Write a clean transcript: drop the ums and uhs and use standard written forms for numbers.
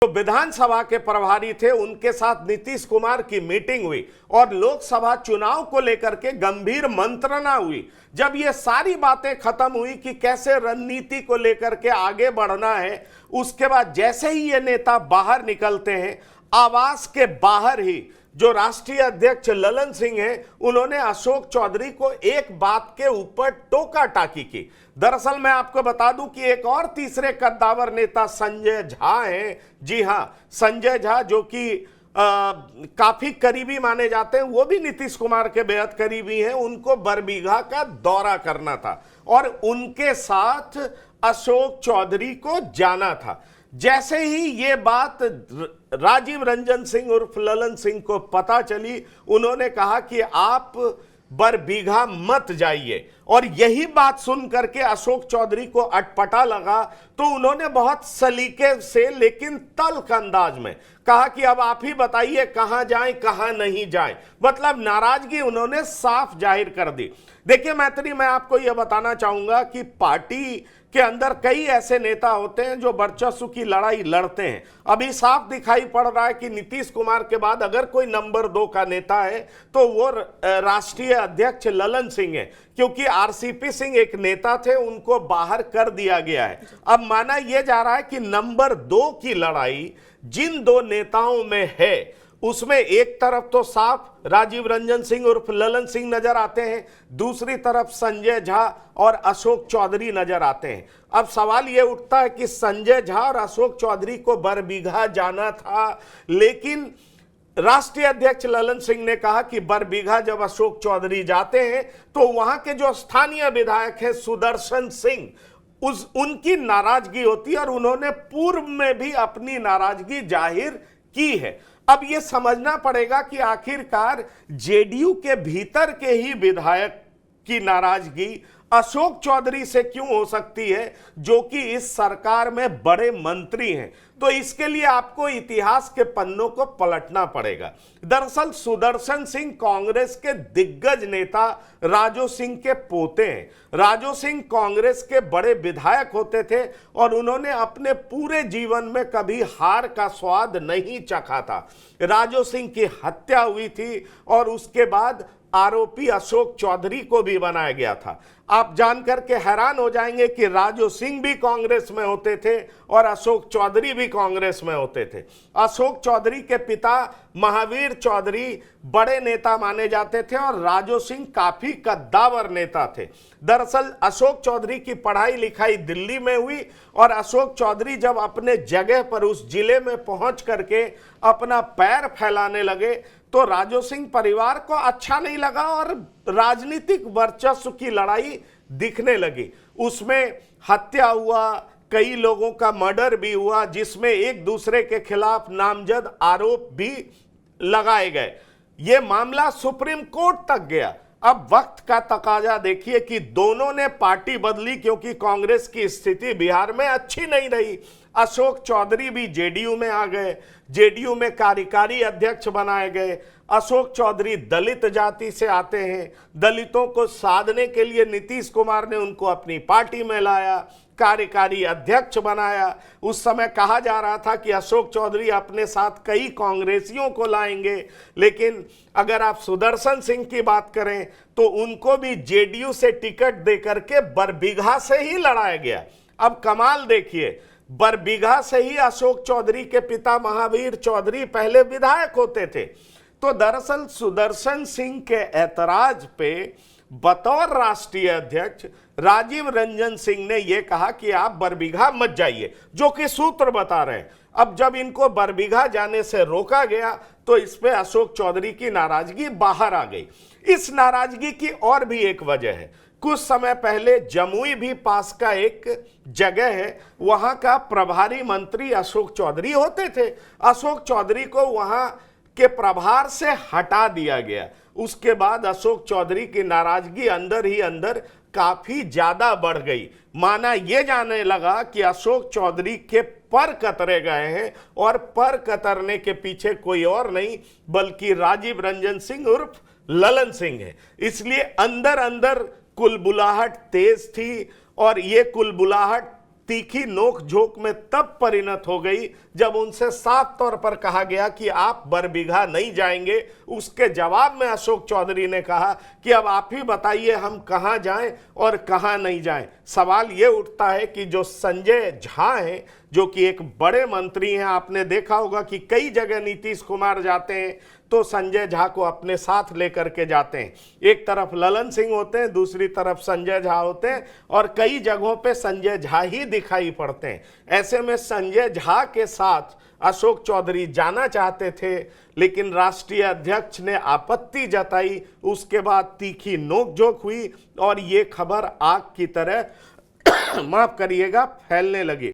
तो विधानसभा के प्रभारी थे, उनके साथ नीतीश कुमार की मीटिंग हुई और लोकसभा चुनाव को लेकर के गंभीर मंत्रणा हुई। जब ये सारी बातें खत्म हुई कि कैसे रणनीति को लेकर के आगे बढ़ना है, उसके बाद जैसे ही ये नेता बाहर निकलते हैं, आवास के बाहर ही जो राष्ट्रीय अध्यक्ष ललन सिंह हैं, उन्होंने अशोक चौधरी को एक बात के ऊपर टोका टाकी की। दरअसल मैं आपको बता दूं कि एक और तीसरे कद्दावर नेता संजय झा हैं। जी हां, संजय झा जो कि काफी करीबी माने जाते हैं, वो भी नीतीश कुमार के बेहद करीबी हैं। उनको बरबीघा का दौरा करना था और उनके साथ अशोक चौधरी को जाना था। जैसे ही ये बात राजीव रंजन सिंह उर्फ ललन सिंह को पता चली, उन्होंने कहा कि आप बरबीघा मत जाइए। और यही बात सुन करके अशोक चौधरी को अटपटा लगा, तो उन्होंने बहुत सलीके से लेकिन तल्ख अंदाज में कहा कि अब आप ही बताइए कहां जाएं कहां नहीं जाएं। मतलब नाराजगी उन्होंने साफ जाहिर कर दी। देखिए मैत्री, मैं आपको यह बताना चाहूंगा कि पार्टी के अंदर कई ऐसे नेता होते हैं जो वर्चस्व की लड़ाई लड़ते हैं। अभी साफ दिखाई पड़ रहा है कि नीतीश कुमार के बाद अगर कोई नंबर 2 का नेता है तो वो राष्ट्रीय अध्यक्ष ललन सिंह है, क्योंकि आरसीपी सिंह एक नेता थे, उनको बाहर कर दिया गया है। अब माना यह जा रहा है कि नंबर 2 की लड़ाई जिन दो नेताओं में है, उसमें एक तरफ तो साफ राजीव रंजन सिंह उर्फ ललन सिंह नजर आते हैं, दूसरी तरफ संजय झा और अशोक चौधरी नजर आते हैं। अब सवाल यह उठता है कि संजय झा और अशोक चौधरी को बरबीघा जाना था, लेकिन राष्ट्रीय अध्यक्ष ललन सिंह ने कहा कि बरबीघा जब अशोक चौधरी जाते हैं तो वहां के जो स्थानीय विधायक हैं सुदर्शन सिंह, उनकी नाराजगी होती है और उन्होंने पूर्व में भी अपनी नाराजगी जाहिर की है। अब यह समझना पड़ेगा कि आखिरकार जेडीयू के भीतर के ही विधायक की नाराजगी अशोक चौधरी से क्यों हो सकती है, जो कि इस सरकार में बड़े मंत्री हैं। तो इसके लिए आपको इतिहास के पन्नों को पलटना पड़ेगा। दरअसल सुदर्शन सिंह कांग्रेस के दिग्गज नेता राजू सिंह के पोते हैं। राजू सिंह कांग्रेस के बड़े विधायक होते थे और उन्होंने अपने पूरे जीवन में कभी हार का स्वाद नहीं चखा था। राजू सिंह की हत्या हुई थी और उसके बाद आरोपी अशोक चौधरी को भी बनाया गया था। आप जानकर के हैरान हो जाएंगे कि राजू सिंह भी कांग्रेस में होते थे और अशोक चौधरी भी कांग्रेस में होते थे। अशोक चौधरी के पिता महावीर चौधरी बड़े नेता माने जाते थे और राजू सिंह काफी कद्दावर नेता थे। दरअसल अशोक चौधरी की पढ़ाई लिखाई दिल्ली में हुई और अशोक चौधरी जब अपने जगह पर उस जिले में पहुंच करके अपना पैर फैलाने लगे तो राजू सिंह परिवार को अच्छा नहीं लगा और राजनीतिक वर्चस्व की लड़ाई दिखने लगी। उसमें हत्या हुआ, कई लोगों का मर्डर भी हुआ, जिसमें एक दूसरे के खिलाफ नामजद आरोप भी लगाए गए। यह मामला सुप्रीम कोर्ट तक गया। अब वक्त का तकाजा देखिए कि दोनों ने पार्टी बदली, क्योंकि कांग्रेस की स्थिति बिहार में अच्छी नहीं रही। अशोक चौधरी भी जेडीयू में आ गए, जेडीयू में कार्यकारी अध्यक्ष बनाए गए। अशोक चौधरी दलित जाति से आते हैं, दलितों को साधने के लिए नीतीश कुमार ने उनको अपनी पार्टी में लाया, कार्यकारी अध्यक्ष बनाया। उस समय कहा जा रहा था कि अशोक चौधरी अपने साथ कई कांग्रेसियों को लाएंगे, लेकिन अगर आप सुदर्शन सिंह की बात करें तो उनको भी जेडीयू से टिकट देकर के बरबीघा से ही लड़ाया गया। अब कमाल देखिए, बरबीघा से ही अशोक चौधरी के पिता महावीर चौधरी पहले विधायक होते थे। तो दरअसल सुदर्शन सिंह के ऐतराज पे बतौर राष्ट्रीय अध्यक्ष राजीव रंजन सिंह ने यह कहा कि आप बरबीघा मत जाइए, जो कि सूत्र बता रहे हैं। अब जब इनको बरबीघा जाने से रोका गया तो इस पे अशोक चौधरी की नाराजगी बाहर आ गई। इस नाराजगी की और भी एक वजह है। कुछ समय पहले जमुई भी पास का एक जगह है, वहां का प्रभारी मंत्री अशोक चौधरी होते थे। अशोक चौधरी को वहां के प्रभार से हटा दिया गया। उसके बाद अशोक चौधरी की नाराजगी अंदर ही अंदर काफी ज्यादा बढ़ गई। माना यह जाने लगा कि अशोक चौधरी के पर कतरे गए हैं और पर कतरने के पीछे कोई और नहीं बल्कि राजीव रंजन सिंह उर्फ ललन सिंह है। इसलिए अंदर अंदर कुलबुलाहट तेज थी और ये कुलबुलाहट तीखी नोक झोंक में तब परिणत हो गई जब उनसे साफ तौर पर कहा गया कि आप बरबीघा नहीं जाएंगे, उसके जवाब में अशोक चौधरी ने कहा कि अब आप ही बताइए हम कहां जाएं और कहां नहीं जाएं। सवाल यह उठता है कि जो संजय झा हैं, जो कि एक बड़े मंत्री हैं, आपने देखा होगा कि कई जगह नीतीश कुमार जाते हैं तो संजय झा को अपने साथ लेकर के जाते हैं। एक तरफ ललन सिंह होते हैं, दूसरी तरफ संजय झा होते हैं, और कई जगहों पे संजय झा ही दिखाई पड़ते हैं। ऐसे में संजय झा के साथ अशोक चौधरी जाना चाहते थे, लेकिन राष्ट्रीय अध्यक्ष ने आपत्ति जताई। उसके बाद तीखी नोकझोंक हुई और ये खबर आग की तरह माफ करिएगा फैलने लगी।